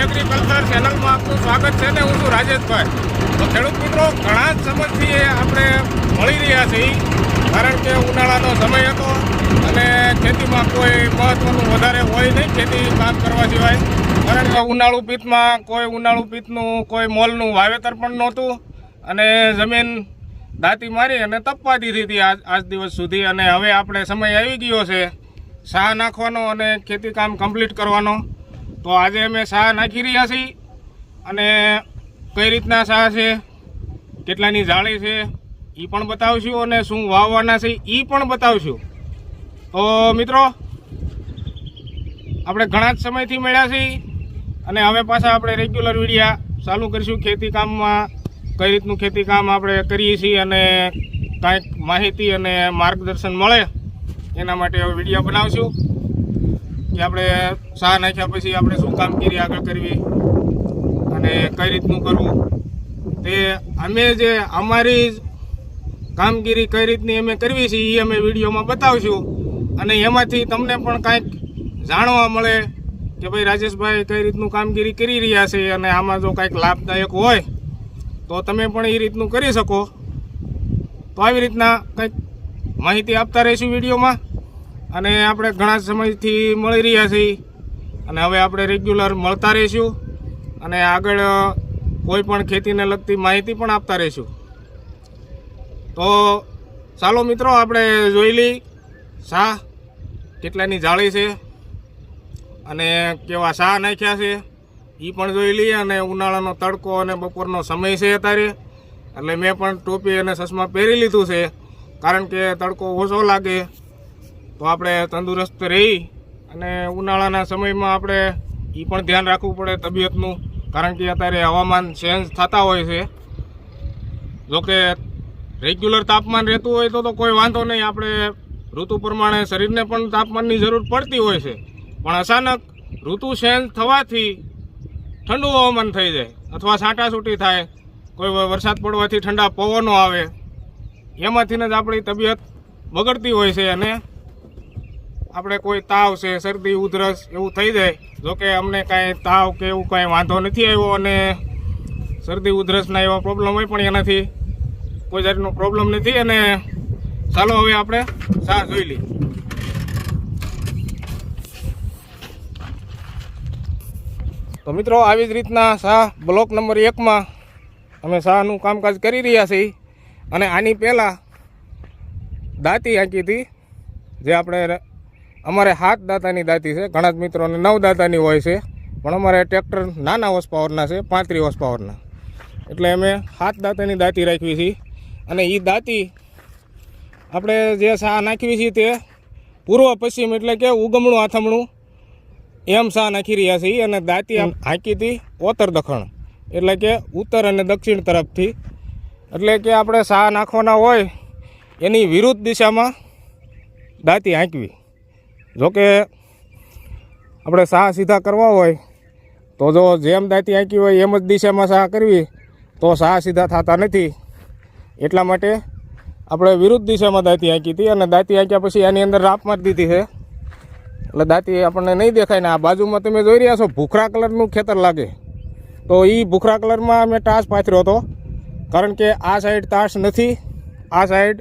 Agriculture ચેનલમાં આપનું સ્વાગત છે ને હું છું રાજેશભાઈ. તો ખેડૂત મિત્રો, ઘણા જ સમયથી આપણે મળી રહ્યા છીએ, કારણ કે ઉનાળાનો સમય હતો અને ખેતીમાં કોઈ મહત્ત્વનું વધારે હોય નહીં ખેતી કામ કરવા સિવાય, કારણ કે ઉનાળુ પિત્તનું કોઈ મોલનું વાવેતર પણ નહોતું અને જમીન દાંતી મારી અને તપવા દીધી હતી આજ દિવસ સુધી. અને હવે આપણે સમય આવી ગયો છે સાહ નાખવાનો અને ખેતી કામ કમ્પ્લીટ કરવાનો. તો આજે અમે સાહ નાખી રહ્યા છીએ અને કઈ રીતના સાહ છે, કેટલાની જાળી છે એ પણ બતાવશું અને શું વાવવાના છે એ પણ બતાવશું. તો મિત્રો, આપણે ઘણા જ સમયથી મળ્યા છીએ અને હવે પાછા આપણે રેગ્યુલર વિડીયા ચાલુ કરીશું. ખેતી કામમાં કઈ રીતનું ખેતી કામ આપણે કરીએ છીએ અને કાંઈક માહિતી અને માર્ગદર્શન મળે એના માટે હવે વિડીયો બનાવશું કે આપણે સાહ નાખ્યા પછી આપણે શું કામગીરી આગળ કરવી અને કઈ રીતનું કરવું. તે અમે જે અમારી કામગીરી કઈ રીતની અમે કરવી છે એ અમે વિડીયોમાં બતાવશું અને એમાંથી તમને પણ કાંઈક જાણવા મળે કે ભાઈ રાજેશભાઈ કઈ રીતનું કામગીરી કરી રહ્યા છે અને આમાં જો કાંઈક લાભદાયક હોય તો તમે પણ એ રીતનું કરી શકો. તો આવી રીતના કંઈક માહિતી આપતા રહીશું વિડીયોમાં. અને આપણે ઘણા સમયથી મળી રહ્યા છીએ અને હવે આપણે રેગ્યુલર મળતા રહીશું અને આગળ કોઈ પણ ખેતીને લગતી માહિતી પણ આપતા રહીશું. તો ચાલો મિત્રો, આપણે જોઈ લઈ સાહ કેટલાની જાળી છે અને કેવા સાહ નાખ્યા છે એ પણ જોઈ લઈએ. અને ઉનાળાનો તડકો અને બપોરનો સમય છે અત્યારે, એટલે મેં પણ ટોપી અને ચશ્મા પહેરી લીધું છે, કારણ કે તડકો ઓછો લાગે તો આપણે તંદુરસ્ત રહી. અને ઉનાળાના સમયમાં આપણે એ પણ ધ્યાન રાખવું પડે તબિયતનું, કારણ કે અત્યારે હવામાન ચેન્જ થતા હોય છે. જોકે રેગ્યુલર તાપમાન રહેતું હોય તો કોઈ વાંધો નહીં, આપણે ઋતુ પ્રમાણે શરીરને પણ તાપમાનની જરૂર પડતી હોય છે. પણ અચાનક ઋતુ ચેન્જ થવાથી ઠંડુ હવામાન થઈ જાય અથવા છાંટાછૂટી થાય, કોઈ વરસાદ પડવાથી ઠંડા પવનો આવે, એમાંથી જ આપણી તબિયત બગડતી હોય છે અને આપણે કોઈ તાવ છે, શરદી ઉધરસ એવું થઈ જાય. જોકે અમને કાંઈ તાવ કે એવું કાંઈ વાંધો નથી આવ્યો અને શરદી ઉધરસના એવા પ્રોબ્લેમ હોય પણ એનાથી કોઈ જાતનો પ્રોબ્લેમ નથી. અને ચાલો હવે આપણે સાહ જોઈ લઈએ. તો મિત્રો, આવી જ રીતના સાહ બ્લોક નંબર 1માં અમે સાહનું કામકાજ કરી રહ્યા છીએ. અને આની પહેલાં દાંતી આંકી હતી, જે આપણે અમારે 7 દાંતાની દાંતી છે. ઘણા જ મિત્રોને 9 દાંતાની હોય છે, પણ અમારે ટ્રેક્ટર નાના હોર્સ પાવરના છે, 35 હોર્સ પાવરના, એટલે અમે 7 દાંતાની દાંતી રાખવી છીએ. અને એ દાંતી આપણે જે સાહ નાખવી છીએ તે પૂર્વ પશ્ચિમ એટલે કે ઉગમણું આથમણું એમ સાહ નાખી રહ્યા છીએ. અને દાંતી હાંકી હતી ઓતર દખણ એટલે કે ઉત્તર અને દક્ષિણ તરફથી, એટલે કે આપણે સાહ નાખવાના હોય એની વિરુદ્ધ દિશામાં દાંતી હાંકવી. જોકે આપણે સાહ સીધા કરવા હોય તો જો જેમ દાંતી હાંકી હોય એમ જ દિશામાં સાહ કરવી તો સાહ સીધા થતા નથી. એટલા માટે આપણે વિરુદ્ધ દિશામાં દાંતી હાંકી હતી. અને દાંતી હાંક્યા પછી આની અંદર રાપ મારી દીધી છે, એટલે દાંતી આપણને નહીં દેખાય. ને આ બાજુમાં તમે જોઈ રહ્યા છો ભૂખરા કલરનું ખેતર લાગે, તો એ ભૂખરા કલરમાં અમે ટાસ પાથર્યો હતો, કારણ કે આ સાઈડ ટાસ નથી, આ સાઈડ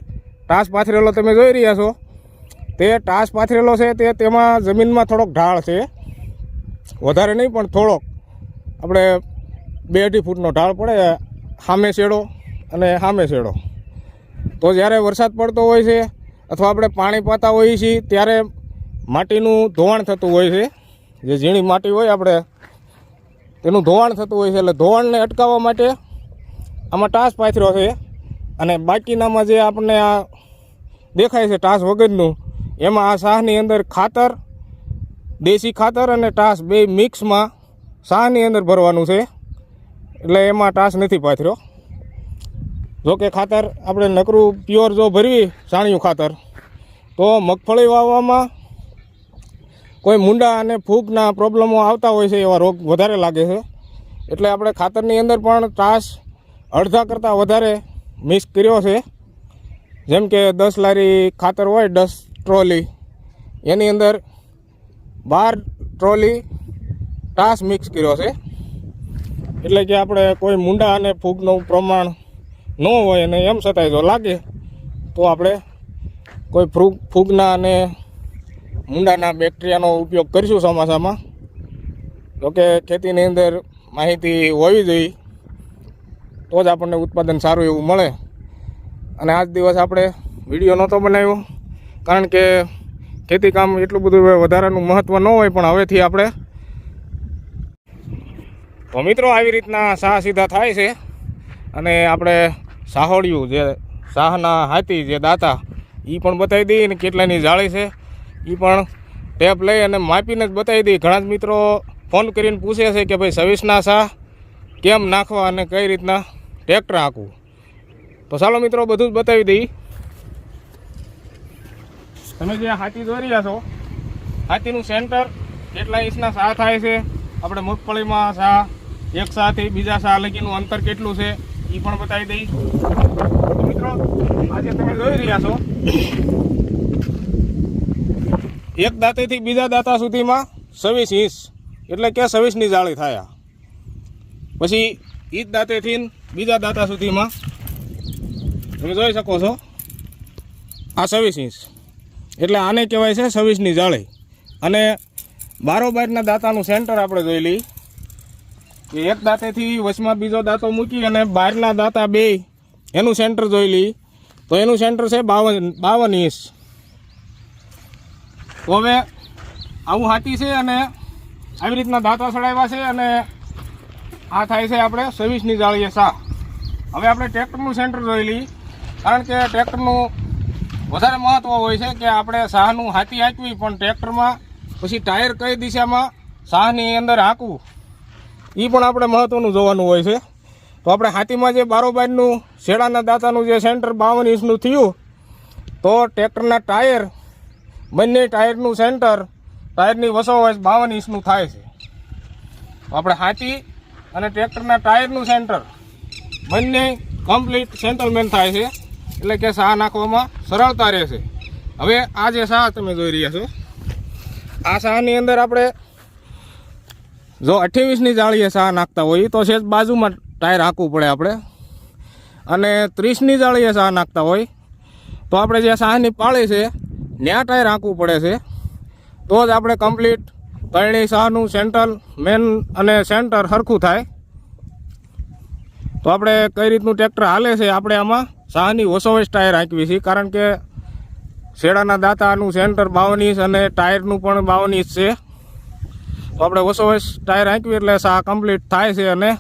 ટાસ પાથરેલો તમે જોઈ રહ્યા છો. તે ટાસ પાથરેલો છે તેમાં જમીનમાં થોડોક ઢાળ છે, વધારે નહીં પણ થોડોક, આપણે 2-2.5 ફૂટનો ઢાળ પડે, સામે શેડો અને સામે શેડો. તો જ્યારે વરસાદ પડતો હોય છે અથવા આપણે પાણી પાતા હોઈએ છીએ ત્યારે માટીનું ધોવાણ થતું હોય છે, જે ઝીણી માટી હોય આપણે તેનું ધોવાણ થતું હોય છે. એટલે ધોવાણને અટકાવવા માટે આમાં ટાસ પાથર્યો છે. અને બાકીનામાં જે આપણને આ દેખાય છે ટાસ વગરનું, એમાં આ સાહની અંદર ખાતર, દેશી ખાતર અને ટાસ બે મિક્સમાં સાહની અંદર ભરવાનું છે, એટલે એમાં ટાસ નથી પાથર્યો. જોકે ખાતર આપણે નકરું પ્યોર જો ભરવી છાણિયું ખાતર તો મગફળી વાવવામાં કોઈ મૂંડા અને ફૂગના પ્રોબ્લેમો આવતા હોય છે, એવા રોગ વધારે લાગે છે. એટલે આપણે ખાતરની અંદર પણ ટાસ અડધા કરતાં વધારે મિક્સ કર્યો છે. જેમ કે 10 લારી ખાતર હોય, 10 ટ્રોલી, એની અંદર 12 ટ્રોલી ટાસ મિક્સ કર્યો છે. એટલે કે આપણે કોઈ મૂંડા અને ફૂગનું પ્રમાણ ન હોય અને એમ છતાંય જો લાગે તો આપણે કોઈ ફૂગના અને મૂંડાના બેક્ટેરિયાનો ઉપયોગ કરીશું ચોમાસામાં. જોકે ખેતીની અંદર માહિતી હોવી જોઈએ તો જ આપણને ઉત્પાદન સારું એવું મળે. અને આજ દિવસ આપણે વિડીયો નહોતો બનાવ્યો કારણ કે ખેતી કામ એટલું બધું વધારાનું મહત્ત્વ ન હોય, પણ હવેથી આપણે તો મિત્રો આવી રીતના સાહ સીધા થાય છે. અને આપણે સાહોડિયું જે સાહના હાથી જે દાતા એ પણ બતાવી દઈએ ને કેટલાની જાળી છે એ પણ ટેપ લઈ અને માપીને જ બતાવી દઈએ. ઘણા જ મિત્રો ફોન કરીને પૂછે છે કે ભાઈ 26ના સાહ કેમ નાખવા અને કઈ રીતના ટ્રેક્ટર હાંકવું. તો ચાલો મિત્રો બધું જ બતાવી દઈએ. તમે જે હાથી જોઈ રહ્યા છો, હાથીનું સેન્ટર કેટલા ઇંચના સાહ થાય છે, આપણે મગફળીમાં સાહ એક સાહથી બીજા સાહ લગીનું અંતર કેટલું છે એ પણ બતાવી દઈ. તો મિત્રો આજે તમે જોઈ રહ્યા છો એક દાંતેથી બીજા દાંતા સુધીમાં 26 ઇંચ એટલે કે 26ની જાળી થાય. પછી એ જ દાંતેથી બીજા દાંતા સુધીમાં તમે જોઈ શકો છો આ 26 ઇંચ એટલે આને કહેવાય છે 26ની જાળી. અને બારોબારના દાંતાનું સેન્ટર આપણે જોઈ લઈએ કે એક દાંતેથી વચમાં બીજો દાંતો મૂકી અને બહારના દાંતા બે એનું સેન્ટર જોઈ લઈએ તો એનું સેન્ટર છે 52 ઇંચ. તો હવે આવું હાથી છે અને આવી રીતના દાંતા ચડાવ્યા છે અને આ થાય છે આપણે 26ની જાળીએ સાહ. હવે આપણે ટ્રેક્ટરનું સેન્ટર જોઈ લઈએ કારણ કે ટ્રેક્ટરનું વધારે મહત્ત્વ હોય છે કે આપણે સાહનું હાથી હાંકવી, પણ ટ્રેક્ટરમાં પછી ટાયર કઈ દિશામાં સાહની અંદર હાંકવું એ પણ આપણે મહત્ત્વનું જોવાનું હોય છે. તો આપણે હાથીમાં જે બારોબારનું શેડાના દાંતાનું જે સેન્ટર 52 ઇંચનું થયું તો ટ્રેક્ટરના ટાયર બંને ટાયરનું સેન્ટર ટાયરની વસોવસ 52 ઇંચનું થાય છે. તો આપણે હાથી અને ટ્રેક્ટરના ટાયરનું સેન્ટર બંને કમ્પ્લીટ સેન્ટલમેન્ટ થાય છે એટલે કે સાહ નાખવામાં સરળતા રહેશે. હવે આ જે સાહ તમે જોઈ રહ્યા છો આ સાહની અંદર આપણે જો 28ની જાળીએ સાહ નાખતા હોય તો સેજ બાજુમાં ટાયર હાંકવું પડે આપણે, અને 30ની જાળીએ સાહ નાખતા હોય તો આપણે જે સાહની પાળી છે ત્યાં ટાયર હાંકવું પડે છે. તો જ આપણે કમ્પ્લીટ ત્રણેય સાહનું સેન્ટર મેન અને સેન્ટર સરખું થાય. તો આપણે કઈ રીતનું ટ્રેક્ટર હાલે છે આપણે આમાં સાહની વસોવસ ટાયર હાંકવી છે કારણ કે શેડાના દાંતાનું સેન્ટર 52 ઇંચ અને ટાયરનું પણ 52 ઇંચ છે. તો આપણે વસોવસ ટાયર હાંકવી એટલે સાહ કમ્પ્લીટ થાય છે. અને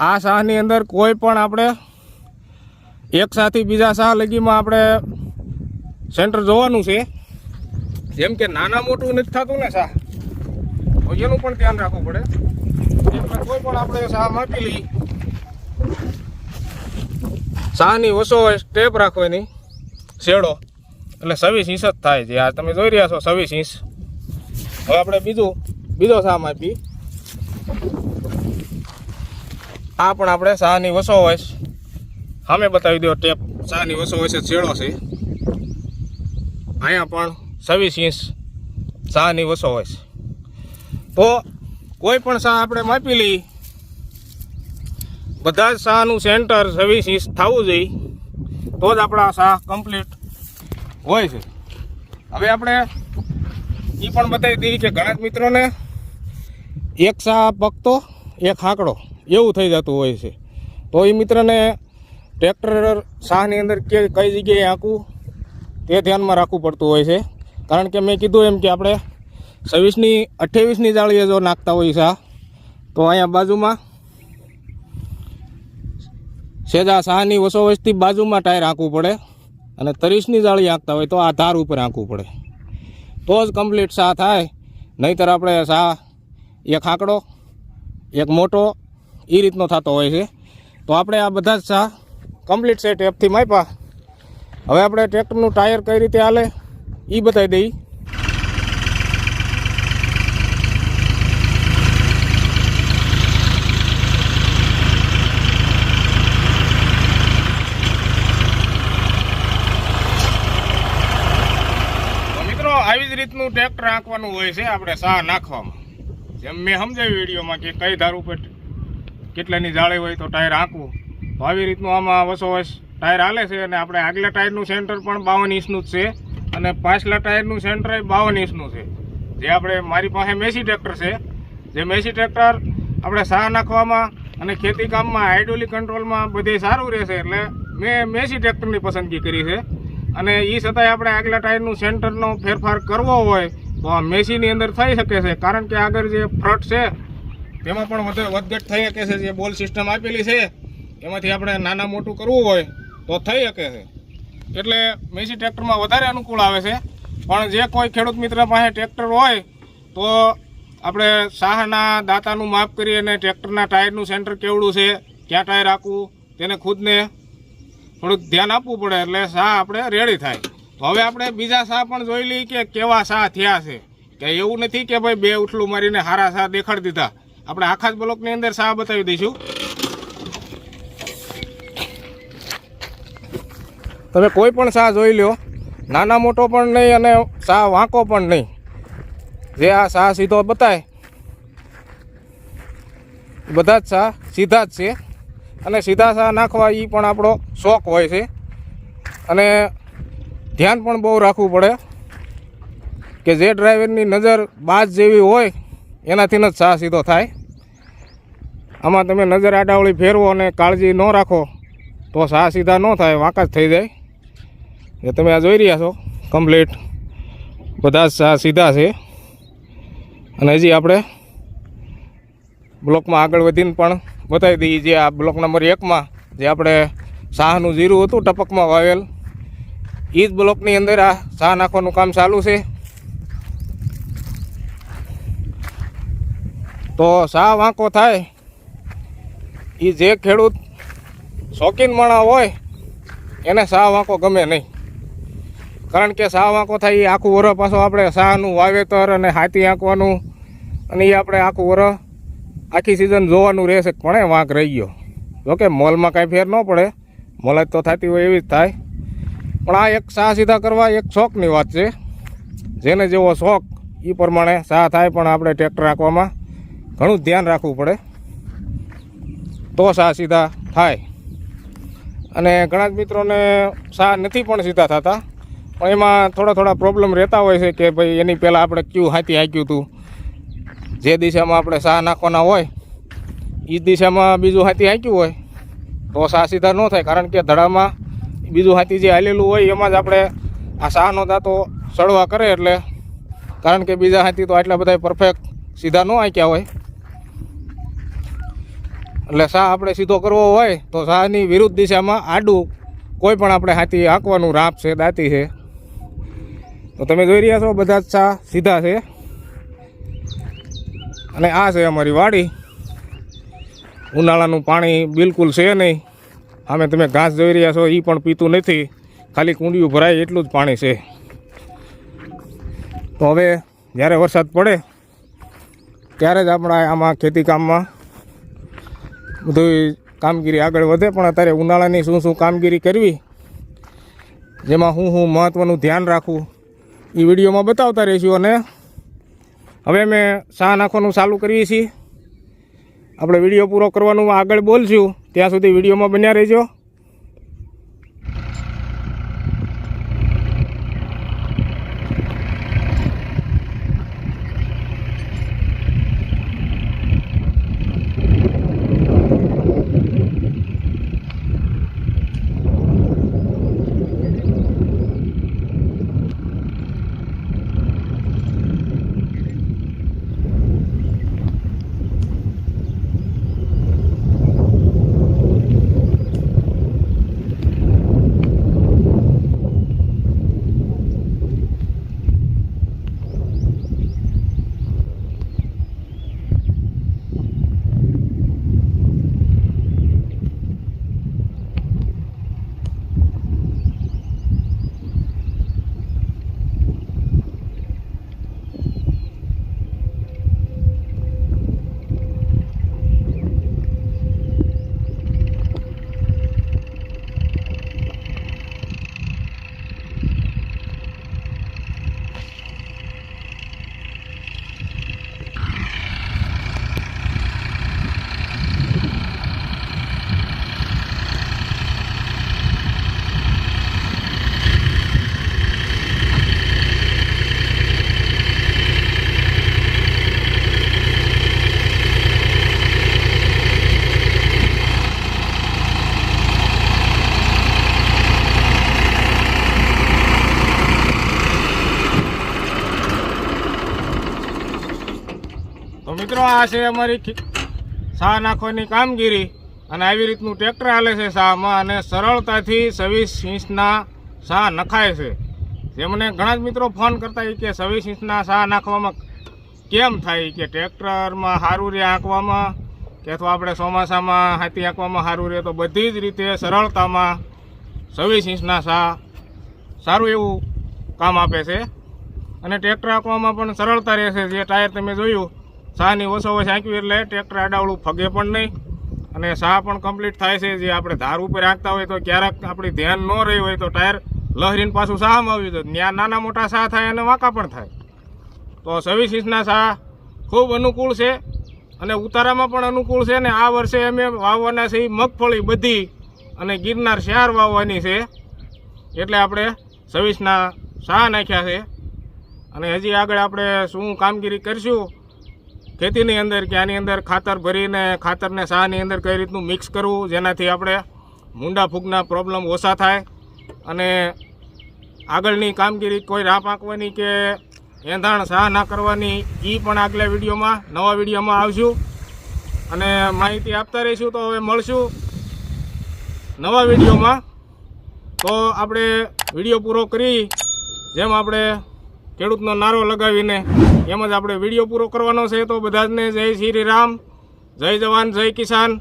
આ સાહની અંદર કોઈ પણ આપણે એક સાહથી બીજા સાહ લગીમાં આપણે સેન્ટર જોવાનું છે. જેમ કે નાના મોટું નથી થતું ને સાહ, તો એનું પણ ધ્યાન રાખવું પડે. એટલે કોઈ પણ આપણે સાહ માપી લઈએ સાહની વસોવસ ટેપ રાખવાની શેડો એટલે 26 ઇંચ જ થાય છે. આ તમે જોઈ રહ્યા છો 26 ઇંચ. હવે આપણે બીજો સાહ માપી. આ પણ આપણે સાહની વસોવસ સામે બતાવી દો ટેપ સાહની વસોવસ જ શેડો છે. અહીંયા પણ 26 ઇંચ સાહની વસોવસ. તો કોઈ પણ સાહ આપણે માપી લઈએ બધા જ સાહનું સેન્ટર 26 ઇંચ થવું જોઈએ તો જ આપણા સાહ કમ્પ્લીટ હોય છે. હવે આપણે એ પણ બતાવી દઈએ કે ઘણા મિત્રોને એક સાહ પકતો એક હાંકડો એવું થઈ જતું હોય છે. તો એ મિત્રને ટ્રેક્ટર સાહની અંદર કઈ જગ્યાએ હાંકવું તે ધ્યાનમાં રાખવું પડતું હોય છે. કારણ કે મેં કીધું એમ કે આપણે 26ની 28ની જાળીએ જો નાખતા હોય સાહ તો અહીંયા બાજુમાં સેજા સાહની વસોવસથી બાજુમાં ટાયર હાંકવું પડે, અને 30ની જાળી હાંકતા હોય તો આ ધાર ઉપર હાંકવું પડે તો જ કમ્પ્લીટ સાહ થાય. નહીંતર આપણે સાહ એક હાંકડો એક મોટો એ રીતનો થતો હોય છે. તો આપણે આ બધા જ સાહ કમ્પ્લીટ સેટ એપથી માપ્યા. હવે આપણે ટ્રેક્ટરનું ટાયર કઈ રીતે હાલે એ બતાવી દઈએ. આવી જ રીતનું ટ્રેક્ટર હાંકવાનું હોય છે આપણે સાહ નાખવામાં. જેમ મેં સમજાવ્યું વિડીયોમાં કે કઈ ધાર ઉપર કેટલાની જાળી હોય તો ટાયર આંકવું. તો આવી રીતનું આમાં વસોવસ ટાયર હાલે છે. અને આપણે આગલા ટાયરનું સેન્ટર પણ 52 ઇંચનું જ છે અને પાછલા ટાયરનું સેન્ટર 52 ઇંચનું છે. જે આપણે મારી પાસે મેસી ટ્રેક્ટર છે. જે મેસી ટ્રેક્ટર આપણે સાહ નાખવામાં અને ખેતી કામમાં હાઇડ્રોલિક કંટ્રોલમાં બધે સારું રહેશે એટલે મેં મેસી ટ્રેક્ટરની પસંદગી કરી છે. અને એ છતાંય આપણે આગલા ટાયરનું સેન્ટરનો ફેરફાર કરવો હોય તો આ મેસીની અંદર થઈ શકે છે. કારણ કે આગળ જે ફ્રન્ટ છે તેમાં પણ વધઘટ થઈ શકે છે. જે બોલ સિસ્ટમ આપેલી છે એમાંથી આપણે નાના મોટું કરવું હોય તો થઈ શકે છે. એટલે મેસી ટ્રેક્ટરમાં વધારે અનુકૂળ આવે છે. પણ જે કોઈ ખેડૂત મિત્ર પાસે ટ્રેક્ટર હોય તો આપણે સાહના દાતાનું માપ કરી અને ટ્રેક્ટરના ટાયરનું સેન્ટર કેવડું છે, ક્યાં ટાયર રાખવું, તેને ખુદને થોડુંક ધ્યાન આપવું પડે એટલે સાહ આપણે રેડી થાય. તો હવે આપણે બીજા સાહ પણ જોઈ લઈએ કે કેવા સાહ થયા છે. કે એવું નથી કે ભાઈ 2 ઉથલું મારીને હારા સાહ દેખાડી દીધા. આપણે આખા જ બ્લોકની અંદર સાહ બતાવી દઈશું. તમે કોઈ પણ સાહ જોઈ લો, નાના મોટો પણ નહીં અને સાહ વાંકો પણ નહીં. જે આ સાહ સીધો બતાય બધા જ સાહ સીધા જ છે. અને સીધા સાહ નાખવા એ પણ આપણો શોખ હોય છે. અને ધ્યાન પણ બહુ રાખવું પડે કે જે ડ્રાઈવરની નજર બાજ જેવી હોય એનાથી જ સાહ સીધો થાય. આમાં તમે નજર આડાવળી ફેરવો અને કાળજી ન રાખો તો સાહ સીધા ન થાય, વાંકા જ થઈ જાય. એ તમે આ જોઈ રહ્યા છો કમ્પ્લીટ બધા જ સાહ સીધા છે. અને હજી આપણે બ્લોકમાં આગળ વધીને પણ બતાવી દઈએ. જે આ બ્લોક નંબર 1માં જે આપણે સાહનું જીરું હતું ટપકમાં વાવેલ એ જ બ્લોકની અંદર આ સાહ નાખવાનું કામ ચાલુ છે. તો સાહ વાંકો થાય એ જે ખેડૂત શોખીન માણસ હોય એને સાહ વાંકો ગમે નહીં. કારણ કે સાહ વાંકો થાય એ આખું વરસ પાછો આપણે સાહનું વાવેતર અને હાથી આંકવાનું અને એ આપણે આખું વરસ આખી સિઝન જોવાનું રહેશે. પણ વાંક રહી ગયો. જોકે મોલમાં કાંઈ ફેર ન પડે, મોલ જ તો થતી હોય એવી જ થાય. પણ આ એક સાહ સીધા કરવા એક શોખની વાત છે. જેને જેવો શોખ એ પ્રમાણે સાહ થાય. પણ આપણે ટ્રેક્ટર રાખવામાં ઘણું ધ્યાન રાખવું પડે તો સાહ સીધા થાય. અને ઘણા જ મિત્રોને સાહ નથી પણ સીધા થતા. પણ એમાં થોડા પ્રોબ્લેમ રહેતા હોય છે કે ભાઈ એની પહેલાં આપણે ક્યુ હાથી હાંક્યું હતું. જે દિશામાં આપણે સાહ નાખવાના હોય એ દિશામાં બીજું હાથી હાંક્યું હોય તો સાહ સીધા ન થાય. કારણ કે ધડામાં બીજું હાથી જે હાલેલું હોય એમાં જ આપણે આ સાહનો દાંતો સળવા કરે. એટલે કારણ કે બીજા હાથી તો આટલા બધા પરફેક્ટ સીધા ન હાંક્યા હોય. એટલે સાહ આપણે સીધો કરવો હોય તો સાહની વિરુદ્ધ દિશામાં આડું કોઈ પણ આપણે હાથી હાંકવાનું રાપ છે, દાંતી છે. તો તમે જોઈ રહ્યા છો બધા જ સાહ સીધા છે. અને આ છે અમારી વાડી. ઉનાળાનું પાણી બિલકુલ છે નહીં. આમે તમે ઘાસ જોઈ રહ્યા છો એ પણ પીતું નથી. ખાલી કુંડિયું ભરાય એટલું જ પાણી છે. તો હવે જ્યારે વરસાદ પડે ત્યારે જ આપણા આમાં ખેતી કામમાં બધું કામગીરી આગળ વધે. પણ અત્યારે ઉનાળાની શું કામગીરી કરવી, જેમાં હું મહત્ત્વનું ધ્યાન રાખવું એ વિડીયોમાં બતાવતા રહીશું. અને હવે અમે સાહ નાખવાનું ચાલુ કરીએ છીએ. આપણે વિડીયો પૂરો કરવાનું આગળ બોલશું. ત્યાં સુધી વિડીયોમાં બન્યા રહેજો. આ છે અમારી સા નાખવાની કામગીરી અને આવી રીતનું ટ્રેક્ટર હાલે છે સામાં અને સરળતાથી 26 ઇંચના સા નખાય છે. જેમને ઘણા જ મિત્રો ફોન કરતા હોય કે 26 ઇંચના સા નાખવામાં કેમ થાય કે ટ્રેક્ટરમાં સારું રહે આંકવામાં કે અથવા આપણે ચોમાસામાં હાથી આંકવામાં સારું રહે, તો બધી જ રીતે સરળતામાં 26 ઇંચના સા સારું એવું કામ આપે છે અને ટ્રેક્ટર આંકવામાં પણ સરળતા રહેશે. જે ટાયર તમે જોયું સાની ઓછો આંક્યું એટલે ટ્રેક્ટર આડાવડું ફગે પણ નહીં અને સા પણ કમ્પ્લીટ થાય છે. જે આપણે ધાર ઉપર આંકતા હોય તો ક્યારેક આપણી ધ્યાન ન રહી હોય તો ટાયર લહેરીને પાછું સામાં આવી જાય, ત્યાં નાના મોટા સા થાય અને વાંકા પણ થાય. તો 26 ઇંચના સા ખૂબ અનુકૂળ છે અને ઉતારામાં પણ અનુકૂળ છે. ને આ વર્ષે અમે વાવવાના છે મગફળી બધી અને ગિરનાર 4 વાવવાની છે એટલે આપણે 26ના સા નાખ્યા છે. અને હજી આગળ આપણે શું કામગીરી કરીશું ખેતીની અંદર કે આની અંદર ખાતર ભરીને ખાતરને સાની અંદર કઈ રીતનું મિક્સ કરવું જેનાથી આપણે મૂંડા ફૂગના પ્રોબ્લેમ ઓછા થાય અને આગળની કામગીરી કોઈ રાપ આંકવાની કે એંધાણ સા ના કરવાની એ પણ આગલા વિડીયોમાં નવા વિડીયોમાં આવશું અને માહિતી આપતા રહીશું. તો હવે મળશું નવા વિડીયોમાં. તો આપણે વિડીયો પૂરો કરી જેમ આપણે ખેડૂતનો નારો લગાવીને એમ જ આપણે વિડીયો પૂરો કરવાનો છે. તો બધાને જય શ્રી રામ, જય જવાન, જય કિસાન.